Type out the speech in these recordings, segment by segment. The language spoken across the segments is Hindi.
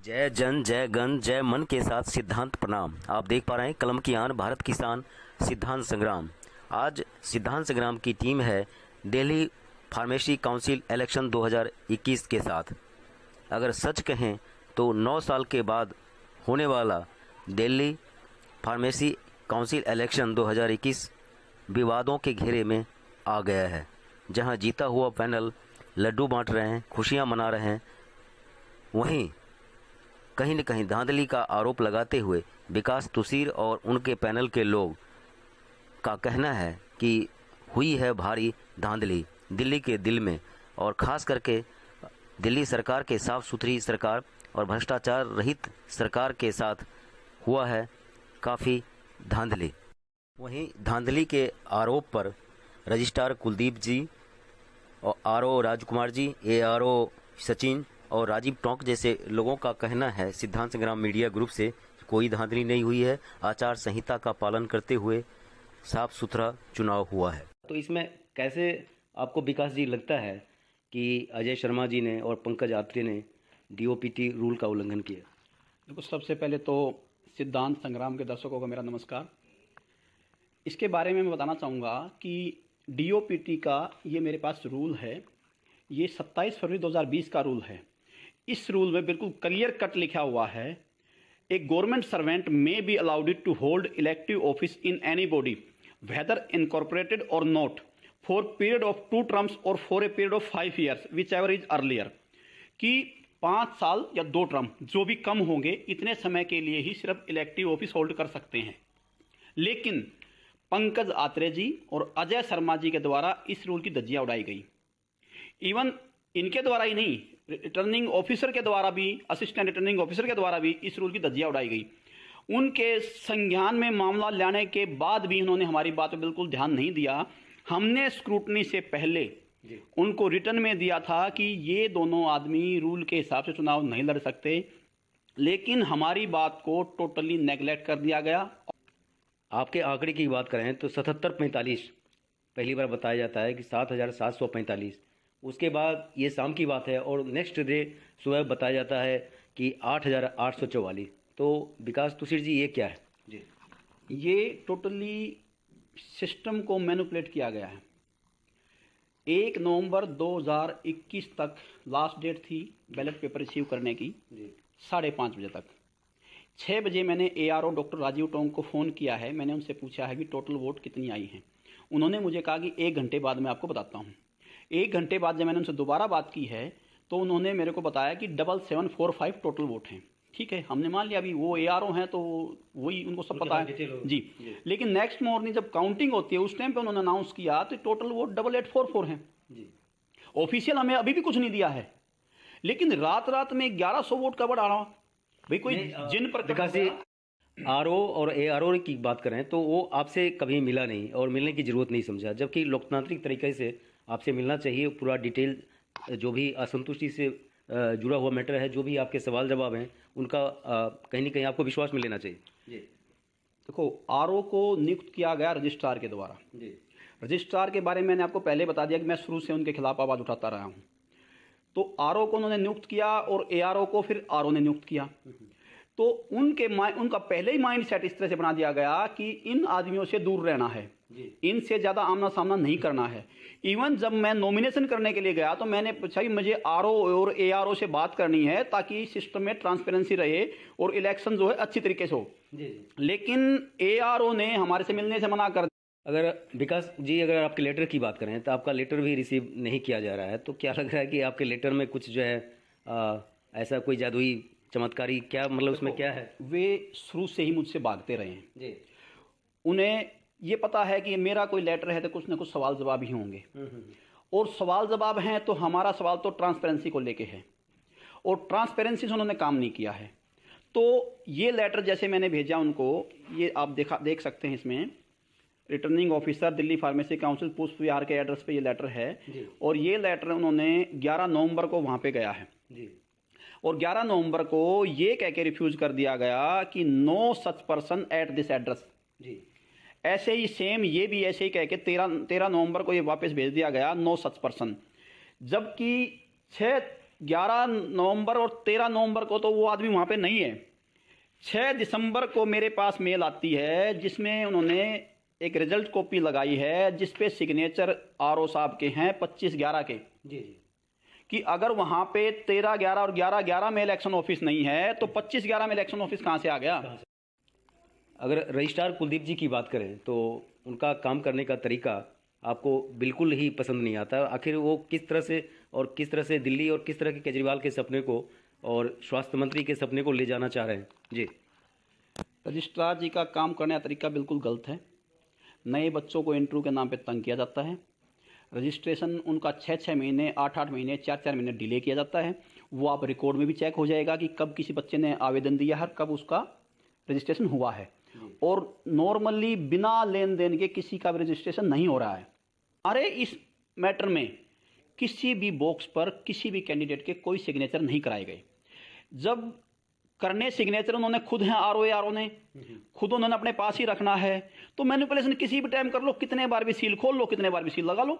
जय जन जय गण जय मन के साथ सिद्धांत प्रणाम। आप देख पा रहे हैं कलम की आन भारत किसान सिद्धांत संग्राम। आज सिद्धांत संग्राम की टीम है दिल्ली फार्मेसी काउंसिल इलेक्शन 2021 के साथ। अगर सच कहें तो 9 साल के बाद होने वाला दिल्ली फार्मेसी काउंसिल इलेक्शन 2021 विवादों के घेरे में आ गया है, जहां जीता हुआ पैनल लड्डू बांट रहे हैं, खुशियां मना रहे हैं, वहीं कहीं न कहीं धांधली का आरोप लगाते हुए विकास तुसीर और उनके पैनल के लोग का कहना है कि हुई है भारी धांधली दिल्ली के दिल में, और ख़ास करके दिल्ली सरकार के साफ सुथरी सरकार और भ्रष्टाचार रहित सरकार के साथ हुआ है काफ़ी धांधली। वहीं धांधली के आरोप पर रजिस्ट्रार कुलदीप जी और आरओ राजकुमार जी, एआरओ सचिन और राजीव टोंक जैसे लोगों का कहना है सिद्धांत संग्राम मीडिया ग्रुप से कोई धांधली नहीं हुई है, आचार संहिता का पालन करते हुए साफ सुथरा चुनाव हुआ है। तो इसमें कैसे आपको विकास जी लगता है कि अजय शर्मा जी ने और पंकज आत्रे ने डीओपीटी रूल का उल्लंघन किया? देखो, सबसे पहले तो सिद्धांत संग्राम के दर्शकों को मेरा नमस्कार। इसके बारे में मैं बताना चाहूँगा कि डीओपीटी का ये मेरे पास रूल है, ये 27 फरवरी 2020 का रूल है। इस रूल में बिल्कुल क्लियर कट लिखा हुआ है, a government servant may be allowed to hold elective office in any body whether incorporated और not for period of 2 terms और for a period of 5 years whichever is earlier, कि 5 साल या 2 टर्म जो भी कम होंगे इतने समय के लिए ही सिर्फ इलेक्टिव ऑफिस होल्ड कर सकते हैं। लेकिन पंकज आत्रे जी और अजय शर्मा जी के द्वारा इस रूल की धज्जियां उड़ाई गई। इवन इनके द्वारा ही नहीं, रिटर्निंग ऑफिसर के द्वारा भी, असिस्टेंट रिटर्निंग ऑफिसर के द्वारा भी इस रूल की धज्जियां उड़ाई गई। उनके संज्ञान में मामला लाने के बाद भी उन्होंने हमारी बात पर बिल्कुल ध्यान नहीं दिया। हमने स्क्रूटनी से पहले उनको रिटर्न में दिया था कि ये दोनों आदमी रूल के हिसाब से चुनाव नहीं लड़ सकते, लेकिन हमारी बात को टोटली नेग्लेक्ट कर दिया गया। आपके आंकड़े की बात करें तो 7745 पहली बार बताया जाता है कि 7745, उसके बाद ये शाम की बात है और नेक्स्ट डे सुबह बताया जाता है कि 8844। तो विकास तुसीर जी, ये क्या है? जी, ये टोटली सिस्टम को मैनिपुलेट किया गया है। 1 नवंबर 2021 तक लास्ट डेट थी बैलेट पेपर रिसीव करने की, 5:30 बजे तक। 6 बजे मैंने एआरओ डॉक्टर राजीव टोंग को फ़ोन किया है, मैंने उनसे पूछा है कि टोटल वोट कितनी आई हैं। उन्होंने मुझे कहा कि 1 घंटे बाद मैं आपको बताता हूँ। 1 घंटे बाद जब मैंने उनसे दोबारा बात की है तो उन्होंने मेरे को बताया कि 7745 टोटल वोट हैं। ठीक है, हमने मान लिया, अभी वो एआरओ हैं तो वही उनको सब पता है जी। लेकिन नेक्स्ट मॉर्निंग जब काउंटिंग होती है उस टाइम पे उन्होंने अनाउंस किया तो टोटल वोट 8844 हैं जी। ऑफिशियल हमें अभी भी कुछ नहीं दिया है, लेकिन रात रात में 1100 वोट का बढ़ा रहा भाई। कोई जिन पर आरओ और एआरओ की बात करें तो वो आपसे कभी मिला नहीं और मिलने की जरूरत नहीं समझा, जबकि लोकतांत्रिक तरीके से आपसे मिलना चाहिए। पूरा डिटेल जो भी असंतुष्टि से जुड़ा हुआ मैटर है, जो भी आपके सवाल जवाब हैं, उनका कहीं ना कहीं आपको विश्वास में लेना चाहिए जी। देखो, आरओ को नियुक्त किया गया रजिस्ट्रार के द्वारा जी। रजिस्ट्रार के बारे में मैंने आपको पहले बता दिया कि मैं शुरू से उनके खिलाफ आवाज़ उठाता रहा हूँ। तो आरओ को उन्होंने नियुक्त किया और एआरओ को फिर आरओ ने नियुक्त किया। तो उनका पहले ही माइंड सेट इस तरह से बना दिया गया कि इन आदमियों से दूर रहना है, इनसे ज़्यादा आमना सामना नहीं करना है। इवन जब मैं नॉमिनेशन करने के लिए गया तो मैंने पूछा कि मुझे आरओ और एआरओ से बात करनी है ताकि सिस्टम में ट्रांसपेरेंसी रहे और इलेक्शन जो है अच्छी तरीके से हो। लेकिन एआरओ ने हमारे से मिलने से मना कर दिया। अगर विकास जी, अगर आपके लेटर की बात करें तो आपका लेटर भी रिसीव नहीं किया जा रहा है, तो क्या लग रहा है कि आपके लेटर में कुछ जो है ऐसा कोई जादुई चमत्कारी, क्या मतलब उसमें क्या है? वे शुरू से ही मुझसे भागते रहे हैं जी। उन्हें ये पता है कि मेरा कोई लेटर है तो कुछ ना कुछ सवाल जवाब ही होंगे, और सवाल जवाब हैं तो हमारा सवाल तो ट्रांसपेरेंसी को लेके है, और ट्रांसपेरेंसी से उन्होंने काम नहीं किया है। तो ये लेटर जैसे मैंने भेजा उनको, ये आप देख सकते हैं, इसमें returning officer Delhi pharmacy council पुष्प विहार के एड्रेस पे ये लेटर है जी। और ये लेटर उन्होंने 11 नवंबर को वहाँ पे गया है जी। और 11 नवंबर को ये कह के रिफ्यूज कर दिया गया कि no such person at this address जी। ऐसे ही सेम ये भी ऐसे ही कह के 13 नवंबर को ये वापस भेज दिया गया, नो सच पर्सन। जबकि 6 11 नवंबर और 13 नवंबर को तो वो आदमी वहाँ पे नहीं है। 6 दिसंबर को मेरे पास मेल आती है जिसमें उन्होंने एक रिजल्ट कॉपी लगाई है जिस पे सिग्नेचर आरओ साहब के हैं 25/11 के, जी जी, कि अगर वहाँ पे 13/11 और 11/11 में इलेक्शन ऑफिस नहीं है तो 25/11 में इलेक्शन ऑफिस कहाँ से आ गया। अगर रजिस्ट्रार कुलदीप जी की बात करें तो उनका काम करने का तरीका आपको बिल्कुल ही पसंद नहीं आता। आखिर वो किस तरह से दिल्ली और किस तरह के केजरीवाल के सपने को और स्वास्थ्य मंत्री के सपने को ले जाना चाह रहे हैं? जी, रजिस्ट्रार जी का काम करने का तरीका बिल्कुल गलत है। नए बच्चों को इंटरव्यू के नाम पे तंग किया जाता है। रजिस्ट्रेशन उनका 6-6 महीने, 8-8 महीने, 4-4 महीने डिले किया जाता है। वो आप रिकॉर्ड में भी चेक हो जाएगा कि कब किसी बच्चे ने आवेदन दिया है, कब उसका रजिस्ट्रेशन हुआ है। और नॉर्मली बिना लेन देन के किसी का भी रजिस्ट्रेशन नहीं हो रहा है। हमारे इस मैटर में किसी भी बॉक्स पर किसी भी कैंडिडेट के कोई सिग्नेचर नहीं कराए गए। जब करने सिग्नेचर उन्होंने खुद हैं, आरओ ने खुद उन्होंने अपने पास ही रखना है, तो मैनिपुलेशन किसी भी टाइम कर लो, कितने बार भी सील खोल लो, कितने बार भी सील लगा लो।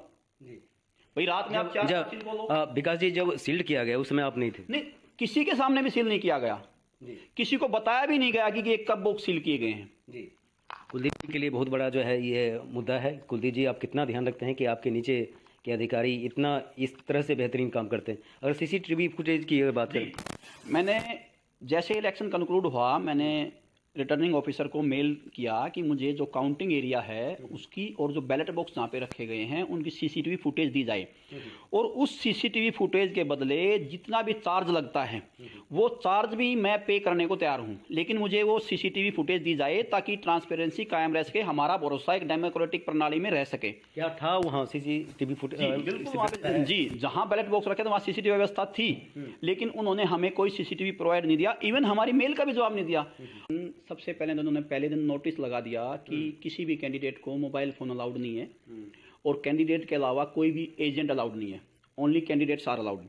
भाई रात में आप 4 सील खोलो। विकास जी, जब सील्ड किया गया उस समय आप नहीं थे? नहीं, किसी के सामने भी सील नहीं किया गया, किसी को बताया भी नहीं गया कि ये कब बॉक्स सील किए गए हैं। जी, कुलदीप जी के लिए बहुत बड़ा जो है ये मुद्दा है। कुलदीप जी, आप कितना ध्यान रखते हैं कि आपके नीचे के अधिकारी इतना इस तरह से बेहतरीन काम करते हैं? अगर सीसीटीवी फुटेज की अगर बात करें, मैंने जैसे इलेक्शन कंक्लूड हुआ मैंने रिटर्निंग ऑफिसर को मेल किया कि मुझे जो काउंटिंग एरिया है उसकी और जो बैलेट बॉक्स जहाँ पे रखे गए हैं उनकी सीसीटीवी फुटेज दी जाए, और उस सीसीटीवी फुटेज के बदले जितना भी चार्ज लगता है वो चार्ज भी मैं पे करने को तैयार हूँ, लेकिन मुझे वो सीसीटीवी फुटेज दी जाए ताकि ट्रांसपेरेंसी कायम रह सके, हमारा भरोसा एक डेमोक्रेटिक प्रणाली में रह सके। क्या था वहाँ सीसीटीवी फुटेज? जी, जहाँ बैलेट बॉक्स रखे थे वहाँ सीसीटीवी व्यवस्था थी, लेकिन उन्होंने हमें कोई सीसीटीवी प्रोवाइड नहीं दिया, इवन हमारी मेल का भी जवाब नहीं दिया। सबसे पहले तो उन्होंने पहले दिन नोटिस लगा दिया कि किसी भी कैंडिडेट को मोबाइल फ़ोन अलाउड नहीं है, और कैंडिडेट के अलावा कोई भी एजेंट अलाउड नहीं है, ओनली कैंडिडेट्स आर अलाउड।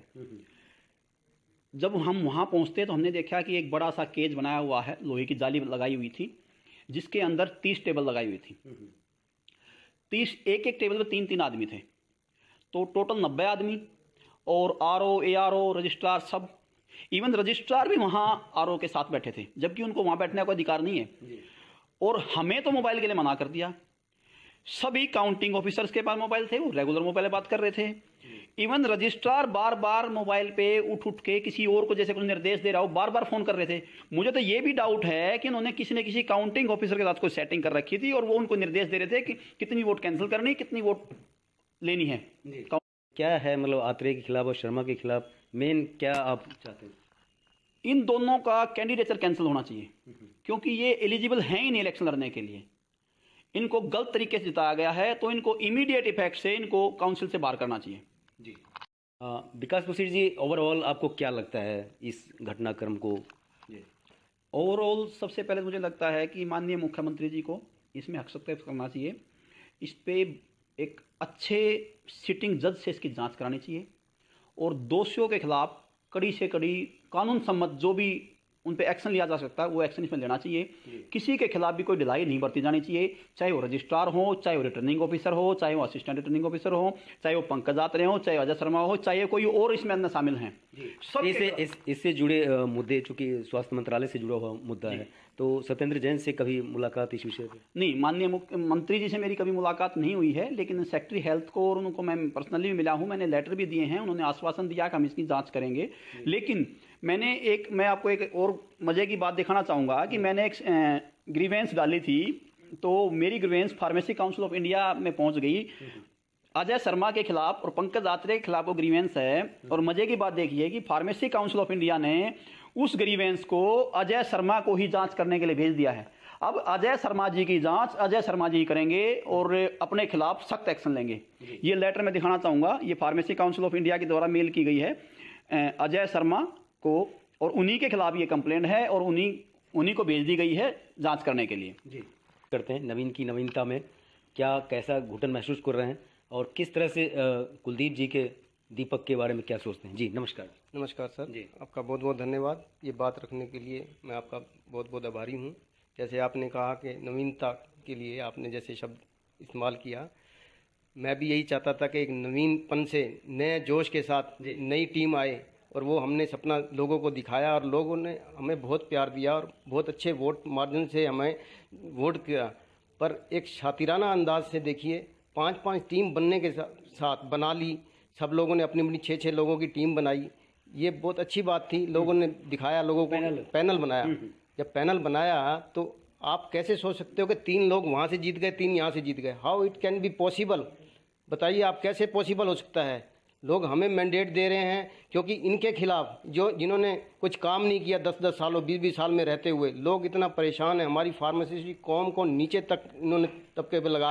जब हम वहाँ पहुँचते तो हमने देखा कि एक बड़ा सा केज बनाया हुआ है, लोहे की जाली लगाई हुई थी जिसके अंदर 30 टेबल लगाई हुई थी। 30 एक टेबल पर 3-3 आदमी थे, तो टोटल 90 आदमी, और आरओ, एआरओ, रजिस्ट्रार सब, इवन रजिस्ट्रार भी वहाँ आरओ के साथ बैठे थे, जबकि उनको वहाँ बैठने का कोई अधिकार नहीं है। और हमें तो मोबाइल के लिए मना कर दिया। सभी काउंटिंग ऑफिसर्स के पास मोबाइल थे, वो रेगुलर मोबाइल पे बात कर रहे थे। इवन रजिस्ट्रार बार बार मोबाइल पे उठ के किसी और को जैसे कुछ निर्देश दे रहा हो, बार बार फोन कर रहे थे। मुझे तो ये भी डाउट है कि उन्होंने किसी न किसी काउंटिंग ऑफिसर के साथ कोई सेटिंग कर रखी थी और वो उनको निर्देश दे रहे थे कि कितनी वोट कैंसिल करनी, कितनी वोट लेनी है। क्या है मतलब आत्रेय के खिलाफ और शर्मा के खिलाफ मेन क्या आप चाहते हैं? इन दोनों का कैंडिडेचर कैंसिल होना चाहिए, क्योंकि ये एलिजिबल हैं ही नहीं इलेक्शन लड़ने के लिए। इनको गलत तरीके से जिताया गया है, तो इनको इमीडिएट इफेक्ट से इनको काउंसिल से बाहर करना चाहिए। जी, विकास मुसीर जी, ओवरऑल आपको क्या लगता है इस घटनाक्रम को? ओवरऑल सबसे पहले मुझे लगता है कि माननीय मुख्यमंत्री जी को इसमें हस्तक्षेप करना चाहिए। इस पे एक अच्छे सिटिंग जज से इसकी जांच करानी चाहिए, और दोषियों के खिलाफ कड़ी से कड़ी कानून सम्मत जो भी उन पे एक्शन लिया जा सकता है वो एक्शन इसमें लेना चाहिए। किसी के खिलाफ भी कोई ढिलाई नहीं बरती जानी चाहिए, चाहे वो रजिस्ट्रार हो, चाहे वो रिटर्निंग ऑफिसर हो, चाहे वो असिस्टेंट रिटर्निंग ऑफिसर हो, चाहे वो पंकज आत्रेय हो, चाहे अजय शर्मा हो, चाहे कोई और इसमें अंदर शामिल हैं। सब इससे जुड़े मुद्दे, चूंकि स्वास्थ्य मंत्रालय से जुड़ा हुआ मुद्दा है, तो सत्येंद्र जैन से कभी मुलाकात इस विषय पर? नहीं, माननीय मुख्यमंत्री जी से मेरी कभी मुलाकात नहीं हुई है, लेकिन सेक्रेटरी हेल्थ को और उनको मैं पर्सनली भी मिला हूँ, मैंने लेटर भी दिए हैं, उन्होंने आश्वासन दिया कि हम इसकी जांच करेंगे। लेकिन मैं आपको एक और मजे की बात दिखाना चाहूँगा कि मैंने एक ग्रीवेंस डाली थी, तो मेरी grievance pharmacy council of India में पहुँच गई। अजय शर्मा के खिलाफ और पंकज आत्रेय के खिलाफ वो ग्रीवेंस है, और मजे की बात देखिए कि फार्मेसी काउंसिल ऑफ इंडिया ने उस ग्रीवेंस को अजय शर्मा को ही जांच करने के लिए भेज दिया है। अब अजय शर्मा जी की जांच अजय शर्मा जी करेंगे और अपने खिलाफ सख्त एक्शन लेंगे। ये लेटर मैं दिखाना चाहूँगा, ये फार्मेसी काउंसिल ऑफ इंडिया के द्वारा मेल की गई है अजय शर्मा को, और उन्हीं के खिलाफ ये कंप्लेंट है और उन्हीं को भेज दी गई है जांच करने के लिए। जी, करते हैं नवीन की नवीनता में क्या कैसा घुटन महसूस कर रहे हैं, और किस तरह से कुलदीप जी के दीपक के बारे में क्या सोचते हैं? जी नमस्कार। नमस्कार सर जी, आपका बहुत बहुत धन्यवाद ये बात रखने के लिए, मैं आपका बहुत बहुत आभारी हूँ। जैसे आपने कहा कि नवीनता के लिए आपने जैसे शब्द इस्तेमाल किया, मैं भी यही चाहता था कि एक नवीनपन से नए जोश के साथ नई टीम आए और वो हमने सपना लोगों को दिखाया और लोगों ने हमें बहुत प्यार दिया और बहुत अच्छे वोट मार्जिन से हमें वोट किया। पर एक शातिराना अंदाज से देखिए, 5-5 टीम बनने के साथ बना ली, सब लोगों ने अपनी अपनी 6-6 लोगों की टीम बनाई। ये बहुत अच्छी बात थी, लोगों ने दिखाया, लोगों को पैनल बनाया। जब पैनल बनाया तो आप कैसे सोच सकते हो कि 3 लोग वहाँ से जीत गए, 3 यहाँ से जीत गए? How it can be possible? बताइए आप, कैसे पॉसिबल हो सकता है? लोग हमें मैंडेट दे रहे हैं क्योंकि इनके खिलाफ जिन्होंने कुछ काम नहीं किया 10-10 सालों 20-20 साल में रहते हुए, लोग इतना परेशान हैं। हमारी फार्मासिस्ट कौम को नीचे तक इन्होंने तबके पे लगा